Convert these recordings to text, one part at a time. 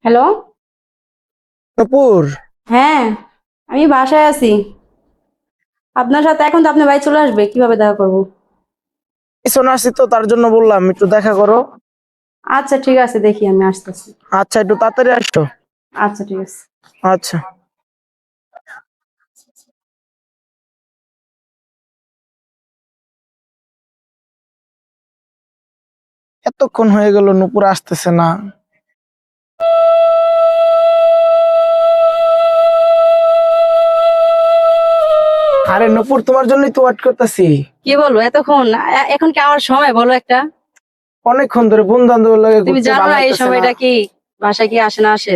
Hello. নূপুর, হ্যাঁ, আমি বাসায় আছি। আপনার সাথে এখন তো আপনার বাড়ি চলে আসবে, কিভাবে দেখা করব? পিছনে আসছি তো তার জন্য বললাম একটু দেখা করো। আচ্ছা ঠিক আছে, দেখি আমি আসতেছি। আচ্ছা, একটু তাড়াতাড়ি আসো। আচ্ছা ঠিক আছে। আচ্ছা। এতক্ষণ হয়ে গেল নূপুর আসতেছে না। আরে নূপুর, তোমার জন্যই তো ওয়েট করতেছি। কি বলবো এতক্ষণ? এখন কি আমার সময় বলো একটা? অনেকক্ষণ ধরে বন্ধু বান্ধবের লাগে তুমি ঘুরতে জানো ভালো না এই লাগতেছে না। সময়টা কি বাসায় কি আসে না আসে?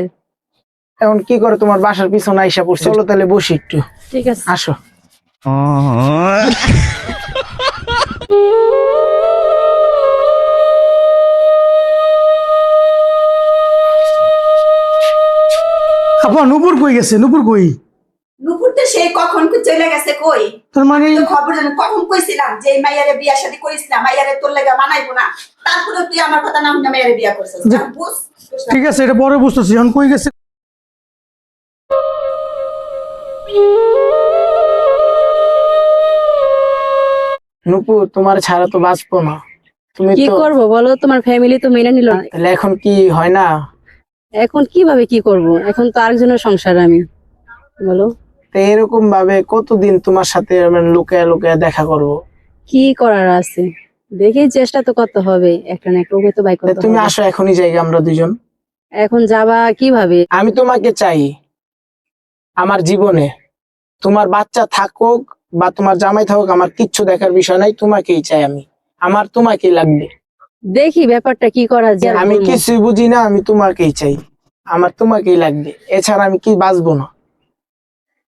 এখন কি করে, তোমার বাসার পিছনে আইসা পড়ছি। চলো তাহলে বসি একটু। ঠিক আছে। আসো। আপা নূপুর কই গেছে? নূপুর কই? নুপুর তো সেই কখন চলে গেছে কই? তার মানে তো খবর জানি কখন কইছিলাম যে এই মাইয়ারে বিয়া শাদী করিস না, মাইয়ারে তোর লাগা মানাইবো না। তারপরে তুই আমার কথা না শুনে মাইয়ারে বিয়া করছিস। যে- বুঝ? ঠিক আছে, এটা পরে বুঝতেছি। এখন কই গেছে? নূপুর, তোমার ছাড়া তো বাঁচবো না। তুমি কি তো করব বলো, তোমার ফ্যামিলি তো মেনে নিল না। তাহলে এখন কি হয় না? এখন কিভাবে কি করব? এখন তো আরেকজনের সংসার আমি, বলো। তো এরকম ভাবে কতদিন তোমার সাথে মানে লুকায়া লুকায়া দেখা করবো? কি করার আছে, দেখি চেষ্টা তো করতে হবে, একটা না একটা উপায় তো বাই তা করতে তুমি হবে। আসো, এখনই যাই আমরা দুজন। এখন যাবা কিভাবে? আমি তোমাকে চাই আমার জীবনে। তোমার বাচ্চা থাকুক বা তোমার জামাই থাকুক, আমার কিচ্ছু দেখার বিষয় নাই, তোমাকেই চাই আমি। আমার তোমাকেই লাগবে। দেখি ব্যাপারটা কি করা যায়। আমি কিছুই বুঝি না, আমি তোমাকেই চাই। আমার তোমাকেই লাগবে, এছাড়া আমি কি বাঁচবো না।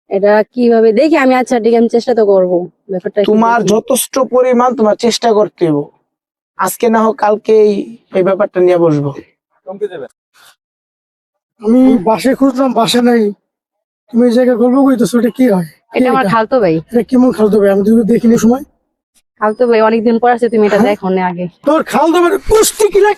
এটা কিভাবে দেখি আমি। আচ্ছা ঠিক আছে, আমি চেষ্টা তো করবো। ব্যাপারটা একটু তোমার দেখি। যথেষ্ট পরিমাণ তোমার চেষ্টা করতে হবে। আজকে না হোক কালকে এই ব্যাপারটা নিয়ে বসবো। আমি বাসায় খুঁজলাম, বাসা নাই। তুমি এই জায়গায় গল্প কইতেছো, এটা কি হয়? কি এটা আমার এটা? খালতো ভাই। এটা কেমন খালতো ভাই? আমি তো দেখিনি সময়। খালতো ভাই, অনেকদিন পর আছে, তুমি এটা হ্যাঁ? দেখো না আগে। তোর খালতো ভাই কুষ্টি কি লাগ?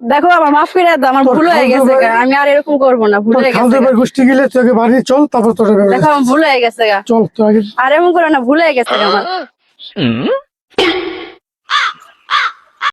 দেখো আমার মাফ করে দাও, আমার তোর ভুল হয়ে খালতো গেছে ভাই- গা। আমি আর এরকম করবো না, ভুল তোর হয়ে খালতো গেছে ভাই গা। গোষ্ঠী গেলে তোকে বাড়ি চল, তারপর তোর দেখো আমার ভুল হয়ে গেছে গা। চল তো আগে। আর এমন করো না, ভুল হয়ে গেছে গা আমার।